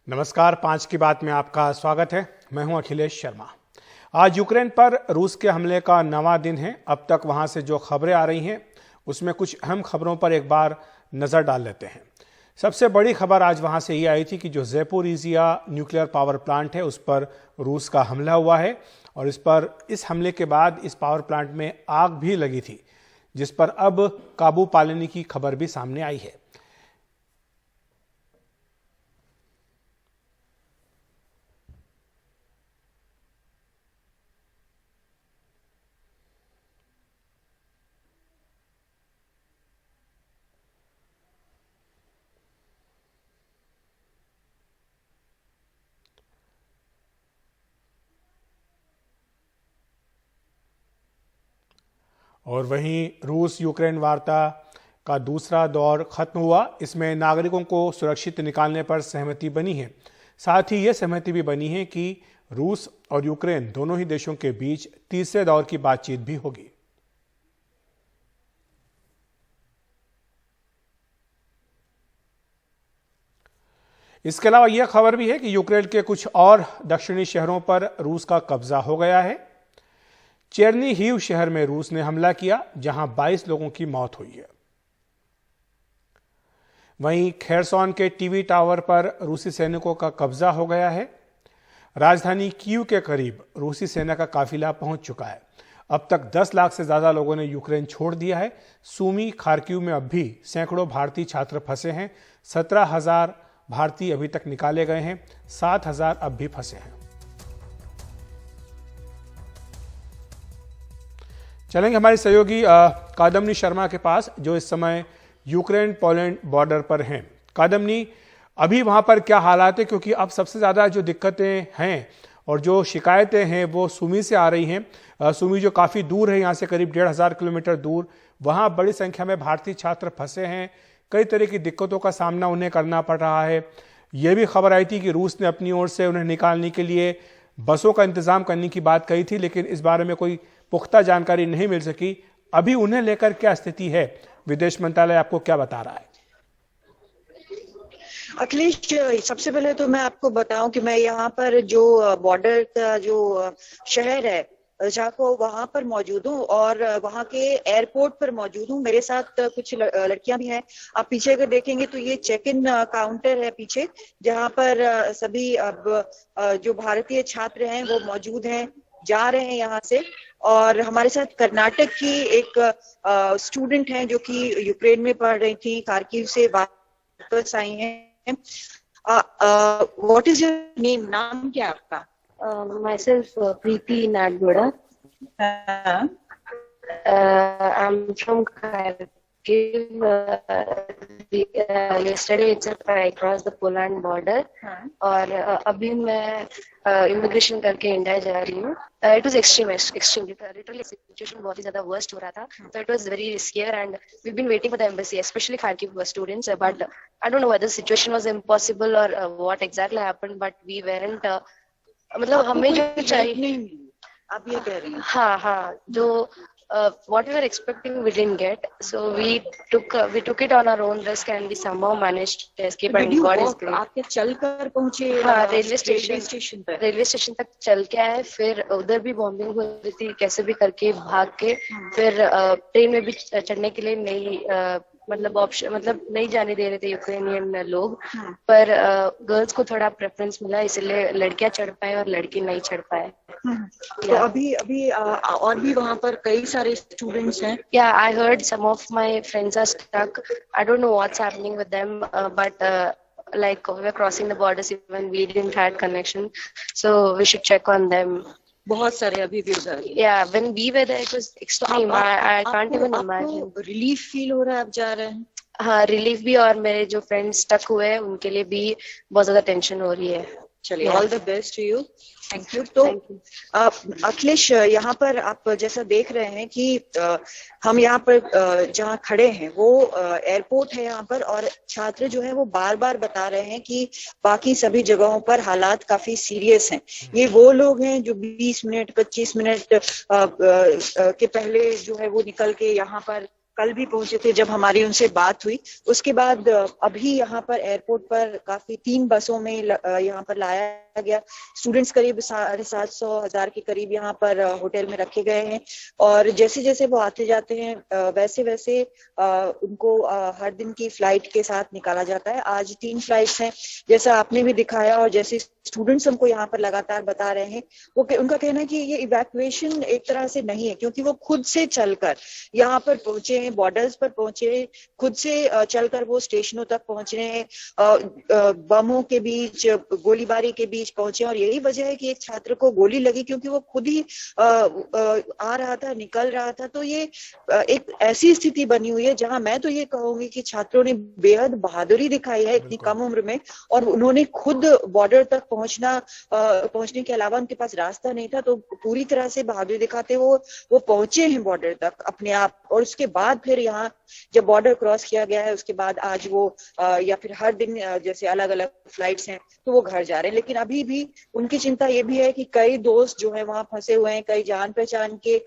नमस्कार, 5 की बात में आपका स्वागत है। मैं हूं अखिलेश शर्मा। आज यूक्रेन पर रूस के हमले का 9वां दिन है। अब तक वहां से जो खबरें आ रही हैं उसमें कुछ अहम खबरों पर एक बार नजर डाल लेते हैं। सबसे बड़ी खबर आज वहां से ये आई थी कि जो ज़ैपोरिज़िया न्यूक्लियर पावर प्लांट है उस पर रूस का हमला हुआ है और इस हमले के बाद इस पावर प्लांट में आग भी लगी थी, जिस पर अब काबू पा लेने की खबर भी सामने आई है। और वहीं रूस यूक्रेन वार्ता का दूसरा दौर खत्म हुआ। इसमें नागरिकों को सुरक्षित निकालने पर सहमति बनी है। साथ ही यह सहमति भी बनी है कि रूस और यूक्रेन दोनों ही देशों के बीच तीसरे दौर की बातचीत भी होगी। इसके अलावा यह खबर भी है कि यूक्रेन के कुछ और दक्षिणी शहरों पर रूस का कब्जा हो गया है। चेरनीहिव शहर में रूस ने हमला किया, जहां 22 लोगों की मौत हुई है। वहीं खेरसॉन के टीवी टावर पर रूसी सैनिकों का कब्जा हो गया है। राजधानी कीव के करीब रूसी सेना का काफिला पहुंच चुका है। अब तक 10 लाख से ज्यादा लोगों ने यूक्रेन छोड़ दिया है। सूमी खार्किव में अब भी सैकड़ों भारतीय छात्र फंसे हैं। 17,000 भारतीय अभी तक निकाले गए हैं। 7,000 अब भी फंसे हैं। चलेंगे हमारे सहयोगी कादम्नी शर्मा के पास, जो इस समय यूक्रेन पोलैंड बॉर्डर पर हैं। कादम्नी, अभी वहां पर क्या हालात है? क्योंकि अब सबसे ज्यादा जो दिक्कतें हैं और जो शिकायतें हैं वो सूमी से आ रही हैं। सूमी जो काफी दूर है यहाँ से, करीब 1,500 किलोमीटर दूर, वहां बड़ी संख्या में भारतीय छात्र फंसे हैं। कई तरह की दिक्कतों का सामना उन्हें करना पड़ रहा है। यह भी खबर आई थी कि रूस ने अपनी ओर से उन्हें निकालने के लिए बसों का इंतजाम करने की बात कही थी, लेकिन इस बारे में कोई पुख्ता जानकारी नहीं मिल सकी। अभी उन्हें लेकर क्या स्थिति है? विदेश मंत्रालय आपको क्या बता रहा है? अखिलेश, सबसे पहले तो मैं आपको बताऊं कि मैं यहाँ पर जो बॉर्डर का जो शहर है जहाँ को वहां पर मौजूद हूँ और वहां के एयरपोर्ट पर मौजूद हूँ। मेरे साथ कुछ लड़कियां भी हैं। आप पीछे अगर देखेंगे तो ये चेक इन काउंटर है पीछे, जहाँ पर सभी अब जो भारतीय छात्र हैं वो मौजूद हैं, जा रहे हैं यहाँ से। और हमारे साथ कर्नाटक की एक स्टूडेंट हैं जो कि यूक्रेन में पढ़ रही थी, खार्किव से वापस आई हैं। What is your name? नाम क्या आपका? Myself, Preeti Nadgoda. I'm from Kharkiv. Yesterday itself I crossed the Poland border. और अभी मैं इमिग्रेशन करके इंडिया जा रही हूँ। It was extremely literally situation बहुत ही ज़्यादा worst हो रहा था, so it was very scary and we've been waiting for the embassy, especially Kharkiv students. But I don't know whether the situation was impossible or what exactly happened, but we weren't. मतलब हमें जो चाहिए, आप ये कह रही हैं? हाँ, जो what we were expecting we didn't get, so we took it on our own risk and we somehow managed to escape and God is great. आपके चलकर पहुंचे? हाँ, रेलवे स्टेशन तक चल के आए, फिर उधर भी बॉम्बिंग हो रही थी, कैसे भी करके भाग के फिर ट्रेन में भी चढ़ने के लिए नहीं जाने दे रहे थे यूक्रेनियन लोग, पर गर्ल्स को थोड़ा प्रेफरेंस मिला, इसलिए लड़कियां चढ़ पाए और लड़के नहीं चढ़ पाए। तो अभी और भी वहाँ पर कई सारे स्टूडेंट्स हैं। Yeah, I heard some of my friends are stuck. I don't know what's happening with them, but like we were crossing the borders, even we didn't had connection, so we should check on them. बहुत सारे अभी भी उधर। Yeah, when we were there, it was extreme. I can't even imagine. Relief feel हो रहा है? आप जा रहे हैं? हाँ, रिलीफ भी, और मेरे जो फ्रेंड्स स्टक हुए हैं उनके लिए भी बहुत ज्यादा टेंशन हो रही है। चलिए, all the best to you. Thank you. तो अखिलेश, यहाँ पर आप जैसा देख रहे हैं कि हम यहाँ पर जहाँ खड़े हैं वो एयरपोर्ट है यहाँ पर, और छात्र जो है वो बार बार बता रहे हैं कि बाकी सभी जगहों पर हालात काफी सीरियस हैं। ये वो लोग हैं जो 20 मिनट 25 मिनट के पहले जो है वो निकल के यहाँ पर कल भी पहुंचे थे जब हमारी उनसे बात हुई। उसके बाद अभी यहाँ पर एयरपोर्ट पर काफी 3 बसों में यहाँ पर लाया गया। स्टूडेंट्स करीब 750,000 के करीब यहाँ पर होटल में रखे गए हैं और जैसे जैसे वो आते जाते हैं वैसे वैसे उनको हर दिन की फ्लाइट के साथ निकाला जाता है। आज 3 फ्लाइट्स हैं जैसा आपने भी दिखाया और जैसे स्टूडेंट्स हमको यहाँ पर लगातार बता रहे हैं। वो उनका कहना है कि ये इवैक्यूएशन एक तरह से नहीं है क्योंकि वो खुद से चलकर यहाँ पर पहुंचे हैं, बॉर्डर्स पर पहुंचे हैं, खुद से चलकर वो स्टेशनों तक पहुंच रहे हैं, बमों के बीच, गोलीबारी के बीच पहुंचे। और यही वजह है कि एक छात्र को गोली लगी क्योंकि वो खुद ही आ रहा था, निकल रहा था। तो ये एक ऐसी स्थिति बनी हुई है जहां मैं तो ये कहूंगी कि छात्रों ने बेहद बहादुरी दिखाई है इतनी कम उम्र में और उन्होंने खुद बॉर्डर तक पहुंचने के अलावा उनके पास रास्ता नहीं था, तो पूरी तरह से बहादुरी दिखाते वो पहुंचे हैं बॉर्डर तक अपने आप। और उसके बाद फिर यहाँ जब बॉर्डर क्रॉस किया गया है उसके बाद आज वो या फिर हर दिन जैसे अलग अलग फ्लाइट्स हैं तो वो घर जा रहे हैं। लेकिन अभी भी उनकी चिंता ये भी है कि कई दोस्त जो है वहां फंसे हुए हैं, कई जान पहचान के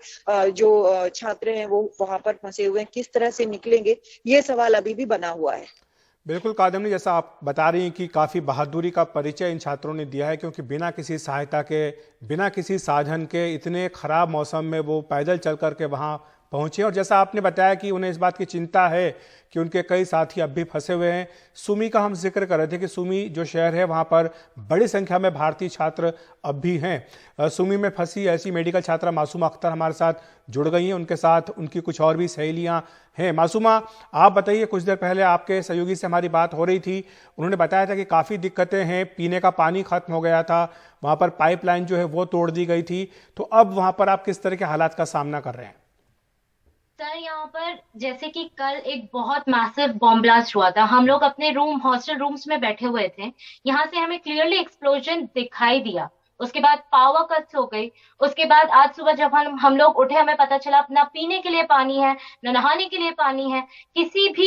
जो छात्र हैं वो वहां पर फंसे हुए हैं, किस तरह से निकलेंगे ये सवाल अभी भी बना हुआ है। बिल्कुल कादम्बनी, जैसा आप बता रही हैं कि काफ़ी बहादुरी का परिचय इन छात्रों ने दिया है क्योंकि बिना किसी सहायता के, बिना किसी साधन के इतने खराब मौसम में वो पैदल चल करके वहाँ पहुँचे। और जैसा आपने बताया कि उन्हें इस बात की चिंता है कि उनके कई साथी अब भी फंसे हुए हैं। सुमी का हम जिक्र कर रहे थे कि सुमी जो शहर है वहाँ पर बड़ी संख्या में भारतीय छात्र अब भी हैं। सुमी में फंसी ऐसी मेडिकल छात्रा मासूमा अख्तर हमारे साथ जुड़ गई हैं, उनके साथ उनकी कुछ और भी सहेलियाँ हैं। मासूमा, आप बताइए, कुछ देर पहले आपके सहयोगी से हमारी बात हो रही थी, उन्होंने बताया था कि काफ़ी दिक्कतें हैं, पीने का पानी खत्म हो गया था, वहाँ पर पाइपलाइन जो है वो तोड़ दी गई थी। तो अब वहाँ पर आप किस तरह के हालात का सामना कर रहे हैं? सर, यहाँ पर जैसे कि कल एक बहुत मैसिव बॉम्ब ब्लास्ट हुआ था। हम लोग अपने हॉस्टल रूम्स में बैठे हुए थे। यहाँ से हमें क्लियरली एक्सप्लोजन दिखाई दिया। उसके बाद पावर कट्स हो गई। उसके बाद आज सुबह जब हम लोग उठे, हमें पता चला ना पीने के लिए पानी है, ना नहाने के लिए पानी है,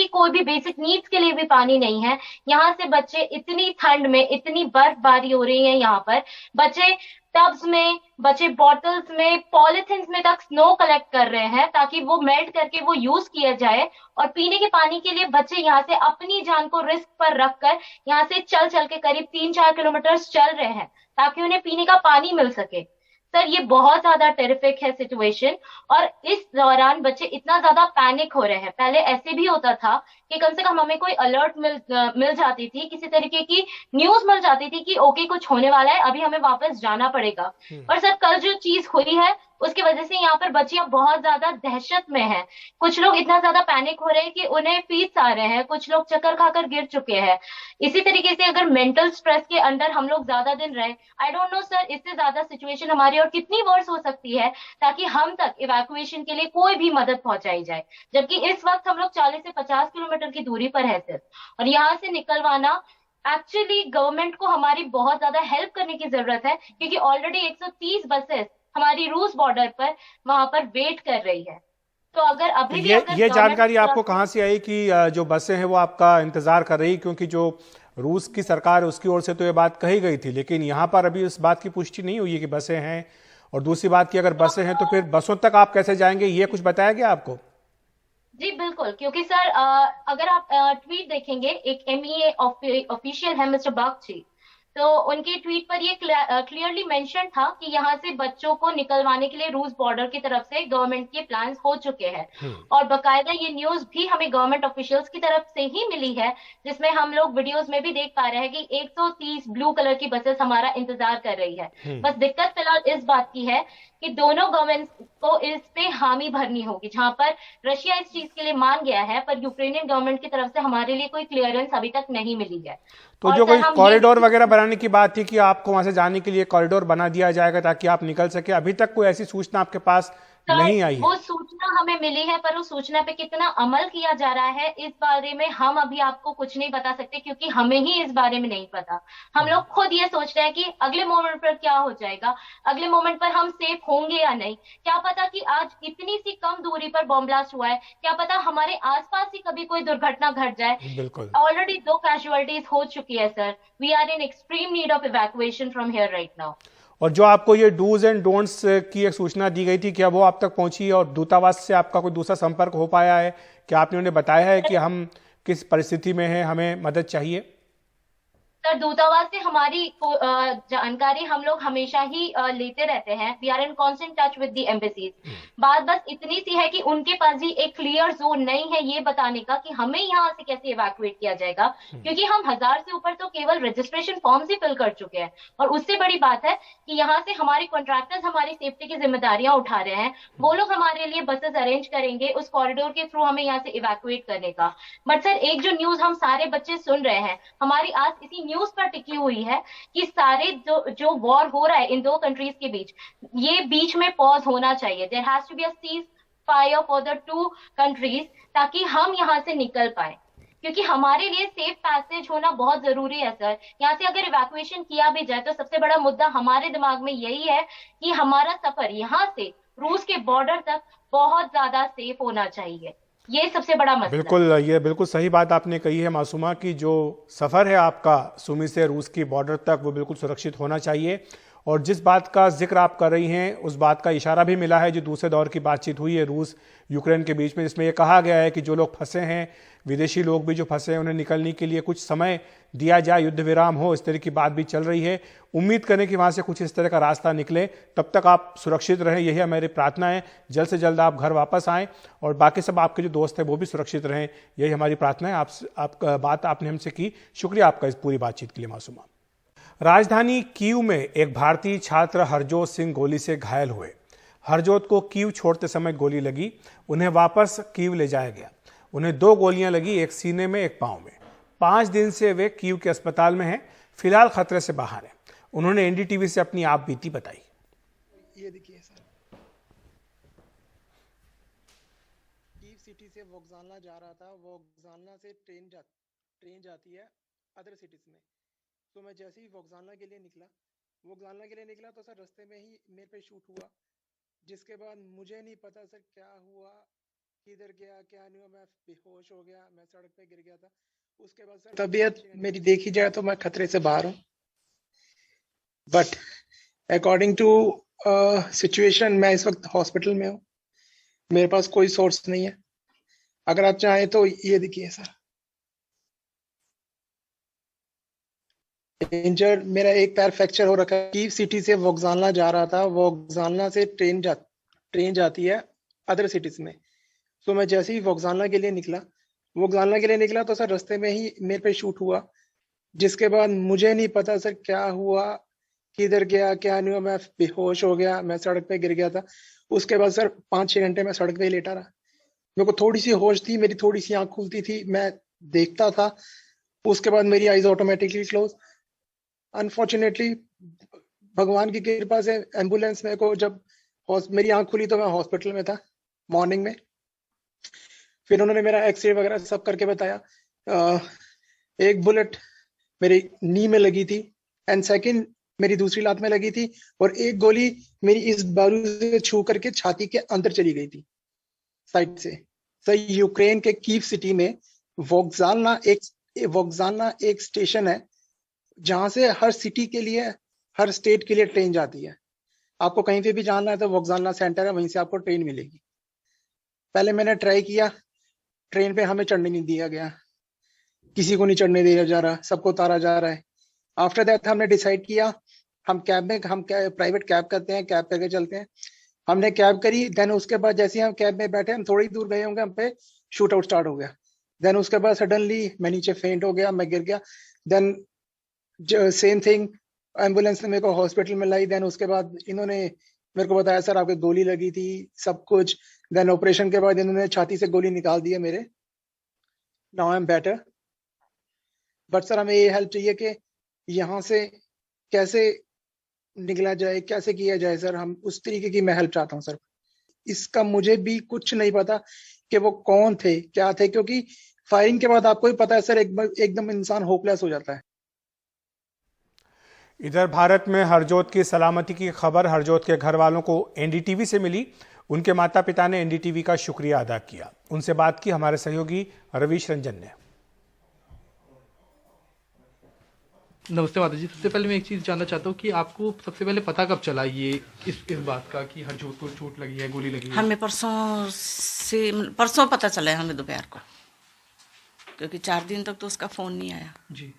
कोई भी बेसिक नीड्स के लिए भी पानी नहीं है। यहाँ से बच्चे इतनी ठंड में, इतनी बर्फबारी हो रही है, यहाँ पर बच्चे टब्स में, बच्चे बॉटल्स में, पॉलिथिन में तक स्नो कलेक्ट कर रहे हैं ताकि वो मेल्ट करके वो यूज किया जाए। और पीने के पानी के लिए बच्चे यहाँ से अपनी जान को रिस्क पर रखकर यहाँ से चल चल के करीब 3-4 किलोमीटर चल रहे हैं ताकि उन्हें पीने का पानी मिल सके। सर, ये बहुत ज्यादा टेरिफिक है सिचुएशन। और इस दौरान बच्चे इतना ज्यादा पैनिक हो रहे हैं। पहले ऐसे भी होता था कि कम से कम हमें कोई अलर्ट मिल जाती थी, किसी तरीके की न्यूज मिल जाती थी कि ओके कुछ होने वाला है, अभी हमें वापस जाना पड़ेगा। और सर, कल जो चीज हुई है उसकी वजह से यहाँ पर बच्चियां बहुत ज्यादा दहशत में हैं। कुछ लोग इतना ज्यादा पैनिक हो रहे हैं कि उन्हें फीट्स आ रहे हैं, कुछ लोग चक्कर खाकर गिर चुके हैं। इसी तरीके से अगर मेंटल स्ट्रेस के अंदर हम लोग ज्यादा दिन रहे, आई डोंट नो सर, इससे ज्यादा सिचुएशन हमारी और कितनी वर्स हो सकती है ताकि हम तक इवैक्यूएशन के लिए कोई भी मदद पहुंचाई जाए। जबकि इस वक्त हम लोग 40 से 50 किलोमीटर की दूरी पर है सिर्फ, और यहाँ से निकलवाना एक्चुअली गवर्नमेंट को हमारी बहुत ज्यादा हेल्प करने की जरूरत है क्योंकि ऑलरेडी 130 बसेस हमारी रूस बॉर्डर पर वहां पर वेट कर रही है। तो अगर अभी भी ये जानकारी आपको कहां से आई कि जो बसें हैं वो आपका इंतजार कर रही? क्योंकि जो रूस की सरकार है उसकी ओर से तो ये बात कही गई थी, लेकिन यहाँ पर अभी उस बात की पुष्टि नहीं हुई है कि बसें हैं। और दूसरी बात कि अगर बसें हैं तो फिर बसों तक आप कैसे जाएंगे, ये कुछ बताया गया आपको? जी बिल्कुल, क्योंकि सर अगर आप ट्वीट देखेंगे, एक MEA ऑफिशियल है मिस्टर बागची, तो उनके ट्वीट पर ये क्लियरली मेंशन था कि यहाँ से बच्चों को निकलवाने के लिए रूस बॉर्डर की तरफ से गवर्नमेंट के प्लान्स हो चुके हैं। और बकायदा ये न्यूज भी हमें गवर्नमेंट ऑफिशियल्स की तरफ से ही मिली है, जिसमें हम लोग वीडियोस में भी देख पा रहे हैं कि 130 ब्लू कलर की बसेस हमारा इंतजार कर रही है। बस दिक्कत फिलहाल इस बात की है कि दोनों गवर्नमेंट को इस पे हामी भरनी होगी। जहां पर रशिया इस चीज के लिए मान गया है, पर यूक्रेनियन गवर्नमेंट की तरफ से हमारे लिए कोई क्लियरेंस अभी तक नहीं मिली है। तो जो कोई कॉरिडोर वगैरह बनाने की बात थी कि आपको वहां से जाने के लिए कॉरिडोर बना दिया जाएगा ताकि आप निकल सके, अभी तक कोई ऐसी सूचना आपके पास नहीं आई है? वो सूचना हमें मिली है, पर उस सूचना पे कितना अमल किया जा रहा है इस बारे में हम अभी आपको कुछ नहीं बता सकते क्योंकि हमें ही इस बारे में नहीं पता। हम लोग खुद ये सोच रहे हैं कि अगले मोमेंट पर क्या हो जाएगा, अगले मोमेंट पर हम सेफ होंगे या नहीं। क्या पता कि आज इतनी सी कम दूरी पर बॉम्ब ब्लास्ट हुआ है, क्या पता हमारे आसपास ही कभी कोई दुर्घटना घट जाए। ऑलरेडी 2 कैजुअलिटीज हो चुकी है sir. We are in extreme need of evacuation from here right now. और जो आपको ये डूज एंड डोंट्स की एक सूचना दी गई थी, क्या वो आप तक पहुंची और दूतावास से आपका कोई दूसरा संपर्क हो पाया है? क्या आपने उन्हें बताया है कि हम किस परिस्थिति में हैं, हमें मदद चाहिए? सर, दूतावास से हमारी जानकारी हम लोग हमेशा ही लेते रहते हैं। We are in constant touch with the embassies. बात बस इतनी सी है कि उनके पास भी एक क्लियर जोन नहीं है ये बताने का कि हमें यहाँ से कैसे इवैक्यूएट किया जाएगा, क्योंकि हम 1000 से ऊपर तो केवल रजिस्ट्रेशन फॉर्म्स ही फिल कर चुके हैं। और उससे बड़ी बात है कि यहाँ से हमारे कॉन्ट्रैक्टर्स हमारी सेफ्टी की जिम्मेदारियां उठा रहे हैं। वो लोग हमारे लिए बसेस अरेंज करेंगे उस कॉरिडोर के थ्रू हमें यहाँ से इवैक्यूएट करने का। बट सर, एक जो न्यूज हम सारे बच्चे सुन रहे हैं, हमारी आज इसी न्यूज पर टिकी हुई है कि सारे जो वॉर हो रहा है इन दो कंट्रीज के बीच, ये बीच में पॉज होना चाहिए। There has to be a ceasefire for the two countries, ताकि हम यहाँ से निकल पाए, क्योंकि हमारे लिए सेफ पैसेज होना बहुत जरूरी है सर। यहाँ से अगर इवैक्यूएशन किया भी जाए तो सबसे बड़ा मुद्दा हमारे दिमाग में यही है कि हमारा सफर यहाँ से रूस के बॉर्डर तक बहुत ज्यादा सेफ होना चाहिए। ये सबसे बड़ा मसला। बिल्कुल, ये बिल्कुल सही बात आपने कही है मासूमा, कि जो सफ़र है आपका सुमी से रूस की बॉर्डर तक वो बिल्कुल सुरक्षित होना चाहिए। और जिस बात का जिक्र आप कर रही हैं उस बात का इशारा भी मिला है जो दूसरे दौर की बातचीत हुई है रूस यूक्रेन के बीच में, जिसमें ये कहा गया है कि जो लोग फंसे हैं, विदेशी लोग भी जो फंसे हैं, उन्हें निकलने के लिए कुछ समय दिया जाए, युद्ध विराम हो, इस तरह की बात भी चल रही है। उम्मीद करें कि वहाँ से कुछ इस तरह का रास्ता निकले। तब तक आप सुरक्षित रहें, यही हमारी प्रार्थना है। जल्द से जल्द आप घर वापस आएँ और बाकी सब आपके जो दोस्त हैं वो भी सुरक्षित रहें, यही हमारी प्रार्थना है। आपका बात आपने हमसे की, शुक्रिया आपका इस पूरी बातचीत के लिए मासूमा। राजधानी कीव में एक भारतीय छात्र हरजोत सिंह गोली से घायल हुए। हरजोत को कीव छोड़ते समय गोली लगी, उन्हें वापस कीव ले जाया गया। उन्हें 2 गोलियां लगी, एक सीने में एक पांव में। 5 दिन से वे कीव के अस्पताल में हैं, फिलहाल खतरे से बाहर हैं। उन्होंने एनडीटीवी से अपनी आप बीती बताई। ये देखिए सर, कीव सिटी से वोक्जालना जा रहा था। वोक्जालना से ट्रेन जाती है अदर सिटीज में। तो मैं जैसे ही वोक्जालना के लिए निकला तो सर रास्ते में ही मेरे पे शूट हुआ, जिसके बाद मुझे नहीं पता सर क्या हुआ, किधर गया क्या नहीं हुआ। मैं बेहोश हो गया, मैं सड़क पे गिर गया था। उसके बाद सर तबीयत मेरी देखी जाए तो मैं खतरे से बाहर हूँ, बट अकॉर्डिंग टू सिचुएशन मैं इस वक्त हॉस्पिटल में हूँ। मेरे पास कोई सोर्स नहीं है। अगर आप चाहें तो ये देखिए सर, इंजर्ड, मेरा एक पैर फ्रैक्चर हो रखा है। कीव सिटी से वोक्जालना जा रहा था। वोक्जालना से ट्रेन जाती है अदर सिटीज में। तो मैं जैसे ही वोक्जालना के लिए निकला तो सर रास्ते में ही मेरे पे शूट हुआ, जिसके बाद मुझे नहीं पता सर क्या हुआ, किधर गया क्या नहीं हुआ। मैं बेहोश हो गया, मैं सड़क पे गिर गया था। उसके बाद सर 5-6 घंटे मैं सड़क पे ही लेटा रहा। मेरे को थोड़ी सी होश थी, मेरी थोड़ी सी आंख खुलती थी, मैं देखता था। उसके बाद मेरी आईज ऑटोमेटिकली क्लोज। अनफॉर्चुनेटली भगवान की कृपा से एम्बुलेंस मेरे को, जब मेरी आंख खुली तो मैं हॉस्पिटल में था मॉर्निंग में। फिर उन्होंने मेरा एक्सरे वगैरह सब करके बताया। एक बुलेट मेरी नी में लगी थी एंड सेकंड मेरी दूसरी लात में लगी थी, और एक गोली मेरी इस बाजू से छू करके छाती के अंदर चली गई थी साइड से। सर, यूक्रेन के कीव सिटी में वोक्जालना एक स्टेशन है जहां से हर सिटी के लिए, हर स्टेट के लिए ट्रेन जाती है। आपको कहीं पे भी जाना है तो वोक्जालना सेंटर है, वहीं से आपको ट्रेन मिलेगी। पहले मैंने ट्राई किया, ट्रेन पे हमें चढ़ने नहीं दिया गया, किसी को नहीं चढ़ने दिया जा रहा, सबको उतारा जा रहा है। आफ्टर दैट हमने डिसाइड किया, हम प्राइवेट कैब करते हैं, कैब करके चलते हैं। हमने कैब करी। देन उसके बाद जैसे ही हम कैब में बैठे, हम थोड़ी दूर गए होंगे, हम पे शूट आउट स्टार्ट हो गया। देन उसके बाद सडनली मैं नीचे फेंट हो गया, मैं गिर गया। देन सेम थिंग, एम्बुलेंस ने मेरे को हॉस्पिटल में लाई। देन उसके बाद इन्होंने मेरे को बताया सर आपको गोली लगी थी, सब कुछ। देन ऑपरेशन के बाद इन्होंने छाती से गोली निकाल दी है मेरे। Now I am better. But sir हमें ये हेल्प चाहिए कि यहाँ से कैसे निकला जाए, कैसे किया जाए सर। हम उस तरीके की मैं हेल्प चाहता हूँ सर। इसका मुझे भी कुछ नहीं पता कि वो कौन थे, क्या थे, क्योंकि फायरिंग के बाद आपको ही पता है सर, एकदम इंसान होपलेस हो जाता है। इधर भारत में हरजोत की सलामती की खबर हरजोत के घर वालों को एनडीटीवी से मिली। उनके माता पिता ने एनडीटीवी का शुक्रिया अदा किया। उनसे बात की हमारे सहयोगी रवीश रंजन ने। नमस्ते माता जी। सबसे पहले मैं एक चीज़ जानना चाहता हूँ कि आपको सबसे पहले पता कब चला ये इस बात का कि हरजोत को चोट लगी है, गोली लगी है? हमें परसों पता चला है हमें दोपहर को, क्योंकि 4 दिन तक तो उसका फ़ोन नहीं आया। जी।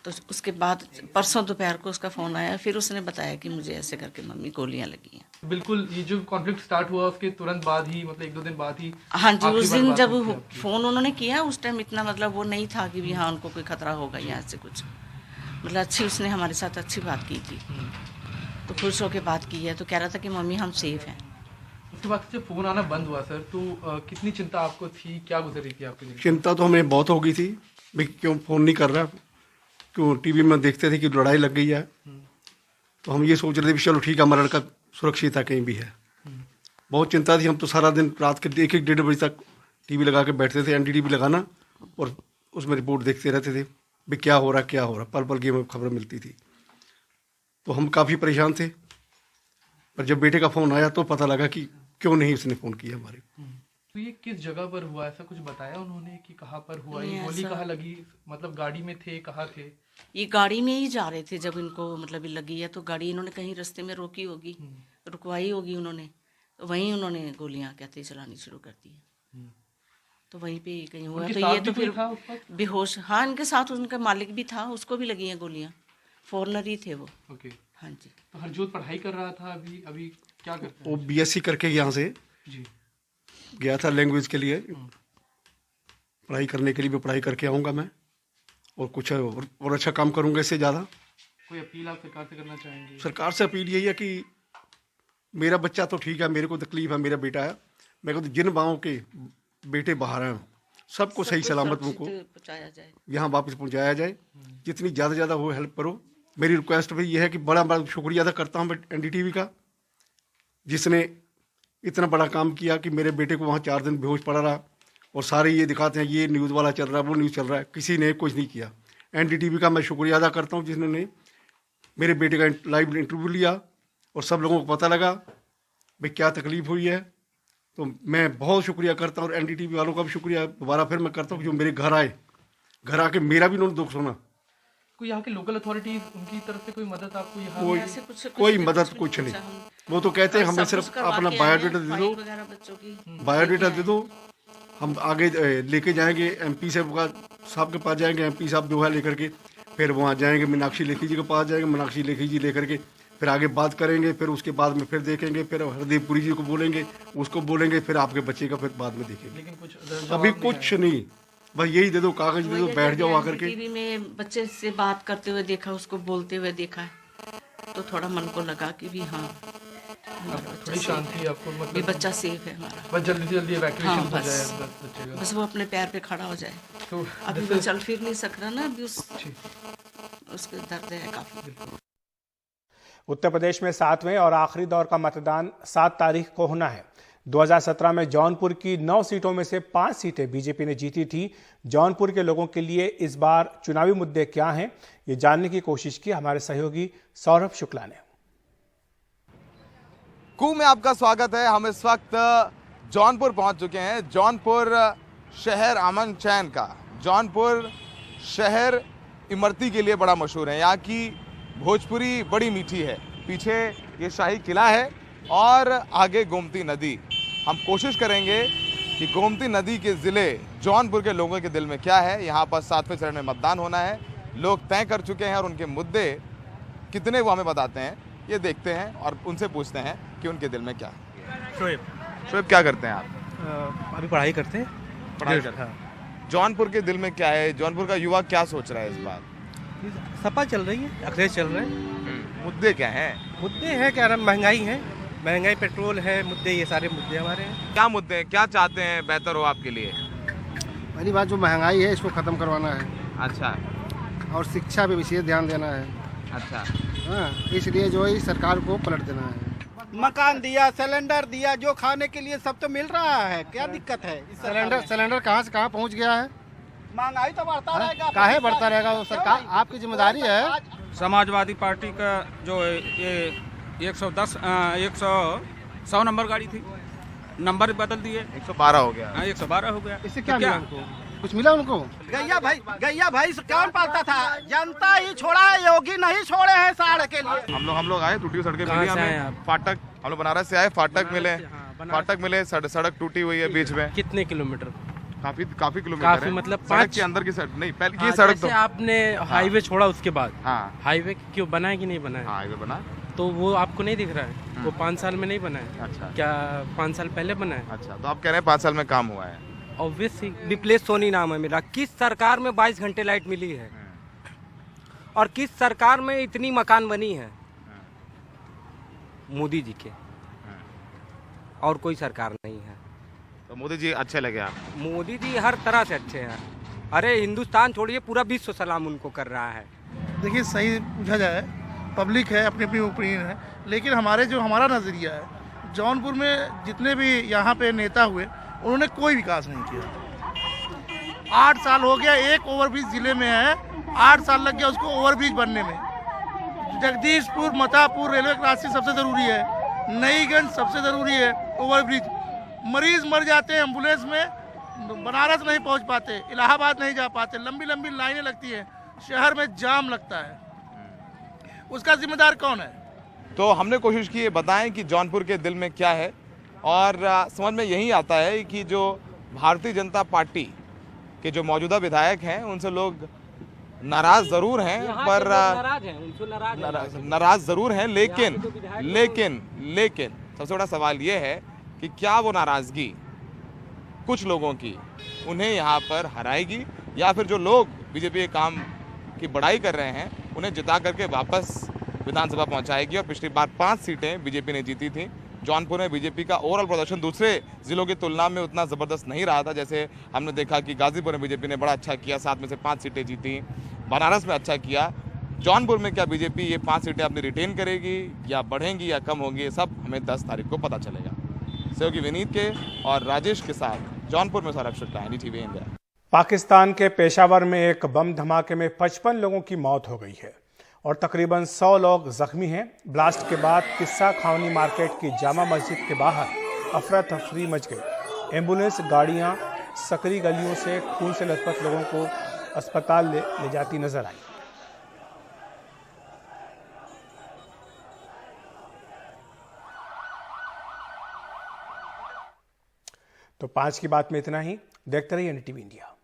तो उसके बाद परसों दोपहर को उसका फ़ोन आया, फिर उसने बताया कि मुझे ऐसे करके मम्मी गोलियां लगी हैं। बिल्कुल, ये जो कॉन्फ्लिक्ट स्टार्ट हुआ उसके तुरंत बाद ही, मतलब 1-2 दिन बाद ही? हाँ जी, आखिरी उस बार दिन बात जब हुई थी आपकी? फ़ोन उन्होंने किया उस टाइम इतना मतलब वो नहीं था कि भी हाँ उनको कोई खतरा होगा या ऐसे कुछ, मतलब अच्छी उसने हमारे साथ अच्छी बात की थी, तो खुश होकर बात की है। तो कह रहा था कि मम्मी हम सेफ हैं। उसके बाद जब फ़ोन आना बंद हुआ सर, तो कितनी चिंता आपको थी, क्या गुजर रही थी आपके दिल से? चिंता तो हमें बहुत हो गई थी भाई, क्यों फ़ोन नहीं कर रहा, क्यों टीवी में देखते थे कि लड़ाई लग गई है, तो हम ये सोच रहे थे कि चलो ठीक है हमारा लड़का सुरक्षित है कहीं भी है। बहुत चिंता थी, हम तो सारा दिन रात के 1-1 बजे तक टीवी लगा के बैठते थे, NDTV लगाना और उसमें रिपोर्ट देखते रहते थे भाई क्या हो रहा, पल पल की हमें खबर मिलती थी। तो हम काफ़ी परेशान थे, पर जब बेटे का फ़ोन आया तो पता लगा कि क्यों नहीं उसने फ़ोन किया हमारे। तो ये किस जगह पर हुआ, ऐसा कुछ बताया उन्होंने कि कहाँ पर हुआ, ये गोली कहाँ लगी, मतलब गाड़ी में थे, कहाँ थे? ये गाड़ी में ही जा रहे थे जब इनको मतलब लगी है, तो गाड़ी इन्होंने कहीं रास्ते में रोकी होगी, रुकवाई होगी उन्होंने, तो वहीं उन्होंने गोलियां कहते चलानी शुरू कर दी। तो वहीं पे कहीं हुआ। तो ये तो फिर बेहोश, हाँ इनके साथ उनका मालिक भी था, उसको भी लगी हैं गोलियां, फॉरनर ही थे वो। ओके। हाँ जी। तो हरजोत पढ़ाई कर रहा था, अभी क्या करता है? वो BSc करके यहाँ से जी। गया था लैंग्वेज के लिए, पढ़ाई करने के लिए भी पढ़ाई करके आऊँगा मैं, और कुछ और अच्छा काम करूँगा इससे ज़्यादा। कोई अपील आप सरकार से करना चाहेंगे? सरकार से अपील यही है कि मेरा बच्चा तो ठीक है, मेरे को तकलीफ है, मेरा बेटा है, मेरे को तो जिन गाँव के बेटे बाहर हैं सबको सही सलामत उनको पहुंचाया जाए, यहाँ वापस पहुँचाया जाए। जितनी ज़्यादा हो हेल्प करो। मेरी रिक्वेस्ट भी ये है कि बड़ा बड़ा शुक्रिया अदा करता हूँ NDTV का, जिसने इतना बड़ा काम किया कि मेरे बेटे को वहाँ 4 दिन बेहोश पड़ा रहा, और सारे ये दिखाते हैं ये न्यूज़ वाला चल रहा है, वो न्यूज़ चल रहा है, किसी ने कुछ नहीं किया। NDTV का मैं शुक्रिया अदा करता हूँ जिन्होंने मेरे बेटे का लाइव इंटरव्यू लिया और सब लोगों को पता लगा भाई क्या तकलीफ़ हुई है। तो मैं बहुत शुक्रिया करता हूँ, और NDTV वालों का भी शुक्रिया दोबारा फिर मैं करता हूँ जो मेरे घर आए, घर आके मेरा भी उन्होंने दुख सुना। कोई यहाँ के लोकल अथॉरिटीज, उनकी तरफ से कोई मदद आपको यहाँ? कोई मदद कुछ नहीं, वो तो कहते हैं हमें सिर्फ अपना बायोडाटा दे दो, बायोडाटा दे दो, हम आगे लेके जाएंगे MP साहब के पास जाएंगे, MP साहब जो है लेकर के फिर वहाँ जाएंगे, मीनाक्षी लेखी जी के पास जाएंगे, मीनाक्षी लेखी जी लेकर के फिर आगे बात करेंगे, फिर उसके बाद में फिर देखेंगे, फिर हरदेवपुरी जी को बोलेंगे, उसको बोलेंगे, फिर आपके बच्चे का फिर बाद में देखेंगे। लेकिन कुछ अभी कुछ नहीं, बस यही दे दो, कागज दे दो, बैठ जाओ आकर के। टीवी में बच्चे से बात करते हुए देखा, उसको बोलते हुए देखा, तो थोड़ा मन को लगा कि भी हाँ थोड़ी शांति आपको, भी मतलब बच्चा सेफ है हमारा, बस जल्दी से जल्दी इवैक्यूएशन हाँ, हो बस। जाए बच्चे का। बस वो अपने पैर पे खड़ा हो जाए। तो अभी वो चल फिर नहीं सक रहा ना, अभी उसके दर्द है काफी। उत्तर प्रदेश में 7वें और आखिरी दौर का मतदान 7 तारीख को होना है। 2017 में जौनपुर की 9 सीटों में से 5 सीटें बीजेपी ने जीती थी। जौनपुर के लोगों के लिए इस बार चुनावी मुद्दे क्या हैं, ये जानने की कोशिश की हमारे सहयोगी सौरभ शुक्ला ने। कुंभ में आपका स्वागत है। हम इस वक्त जौनपुर पहुंच चुके हैं। जौनपुर शहर अमन चैन का, जौनपुर शहर इमरती के लिए बड़ा मशहूर है। यहाँ की भोजपुरी बड़ी मीठी है। पीछे ये शाही किला है और आगे गोमती नदी। हम कोशिश करेंगे कि गोमती नदी के ज़िले जौनपुर के लोगों के दिल में क्या है। यहाँ पर 7वें चरण में मतदान होना है, लोग तय कर चुके हैं और उनके मुद्दे कितने वो हमें बताते हैं, ये देखते हैं और उनसे पूछते हैं कि उनके दिल में क्या है। शोएब क्या करते हैं आप? अभी पढ़ाई करते हैं। पढ़ाई करते हैं। जौनपुर के दिल में क्या है? जौनपुर का युवा क्या सोच रहा है इस बार? सपा चल रही है, अखिलेश चल रहे हैं। मुद्दे क्या हैं? मुद्दे हैं क्या नाम, महंगाई है, महंगाई, पेट्रोल है, मुद्दे, ये सारे मुद्दे हमारे हैं। क्या मुद्दे हैं, क्या चाहते हैं बेहतर हो आपके लिए? पहली बात जो महंगाई है इसको ख़त्म करवाना है। अच्छा। और शिक्षा पे विशेष ध्यान देना है। अच्छा। हाँ, इसलिए जो है सरकार को पलट देना है। मकान दिया, सिलेंडर दिया, जो खाने के लिए सब तो मिल रहा है, क्या दिक्कत है? सिलेंडर कहाँ से कहाँ पहुँच गया है। महंगाई तो बढ़ता रहेगा, काहे बढ़ता रहेगा, वो सरकार आपकी जिम्मेदारी है। समाजवादी पार्टी का जो ये 100 नंबर गाड़ी थी, नंबर बदल दिए, 112 हो गया। 112 हो गया। इससे क्या मिला हमको? कुछ मिला उनको? गैया भाई कौन पालता था? जनता ही छोड़ा है, योगी नहीं छोड़े हैं साढ़ के लिए। हम लोग आए, टूटी हुई सड़कें मिली हमें, फाटक, हम लोग बनारस से आए, फाटक मिले, सड़क टूटी हुई है बीच में। कितने किलोमीटर? काफी किलोमीटर है। मतलब सड़क के अंदर की सड़क नहीं, पहले की सड़क तो आपने हाईवे छोड़ा उसके बाद। हाँ, हाईवे क्यों बना है कि नहीं बना है? हाईवे बना तो वो आपको नहीं दिख रहा है? वो 5 साल में नहीं बना है। अच्छा, क्या 5 साल पहले बना है? अच्छा, तो आप कह रहे हैं 5 साल में काम हुआ है। ऑब्वियसली। विप्लेश सोनी नाम है मेरा। किस सरकार में 22 घंटे लाइट मिली है और किस सरकार में इतनी मकान बनी है? मोदी जी के, और कोई सरकार नहीं है। तो मोदी जी अच्छे लगे आपको? मोदी जी हर तरह से अच्छे हैं। अरे हिंदुस्तान छोड़िए, पूरा विश्व सलाम उनको कर रहा है। देखिए, सही पूछा जाए, पब्लिक है, अपनी अपनी ओपिनियन है, लेकिन हमारा नज़रिया है, जौनपुर में जितने भी यहाँ पे नेता हुए उन्होंने कोई विकास नहीं किया। 8 साल हो गया, एक ओवरब्रिज जिले में है, 8 साल लग गया उसको ओवरब्रिज बनने में। जगदीशपुर मतापुर रेलवे क्रॉसिंग सबसे ज़रूरी है, नईगंज सबसे ज़रूरी है ओवरब्रिज। मरीज मर जाते हैं एम्बुलेंस में, बनारस नहीं पहुंच पाते, इलाहाबाद नहीं जा पाते, लंबी लंबी लाइनें लगती हैं, शहर में जाम लगता है। उसका जिम्मेदार कौन है? तो हमने कोशिश की है बताएं कि जौनपुर के दिल में क्या है, और समझ में यही आता है कि जो भारतीय जनता पार्टी के जो मौजूदा विधायक हैं उनसे लोग नाराज जरूर हैं, पर नाराज जरूर हैं, लेकिन सबसे बड़ा सवाल ये है कि क्या वो नाराजगी कुछ लोगों की उन्हें यहाँ पर हराएगी, या फिर जो लोग बीजेपी के काम की बड़ाई कर रहे हैं उन्हें जिता करके वापस विधानसभा पहुंचाएगी। और पिछली बार 5 सीटें बीजेपी ने जीती थी। जौनपुर में बीजेपी का ओवरऑल प्रदर्शन दूसरे जिलों की तुलना में उतना ज़बरदस्त नहीं रहा था। जैसे हमने देखा कि गाजीपुर में बीजेपी ने बड़ा अच्छा किया, 7 में से 5 सीटें जीती, बनारस में अच्छा किया। जौनपुर में क्या बीजेपी ये 5 सीटें अपनी रिटेन करेगी या बढ़ेंगी या कम होंगी, ये सब हमें 10 तारीख को पता चलेगा। सहयोगी विनीत के और राजेश के साथ जौनपुर में सौरभ शुक्ला, NDTV इंडिया। पाकिस्तान के पेशावर में एक बम धमाके में 55 लोगों की मौत हो गई है और तकरीबन 100 लोग जख्मी हैं। ब्लास्ट के बाद किस्सा खावनी मार्केट की जामा मस्जिद के बाहर अफरा तफरी मच गई। एम्बुलेंस गाड़ियां सकरी गलियों से खून से लथपथ लोगों को अस्पताल ले जाती नजर आई। तो 5 की बात में इतना ही। देखते रहिए NDTV इंडिया।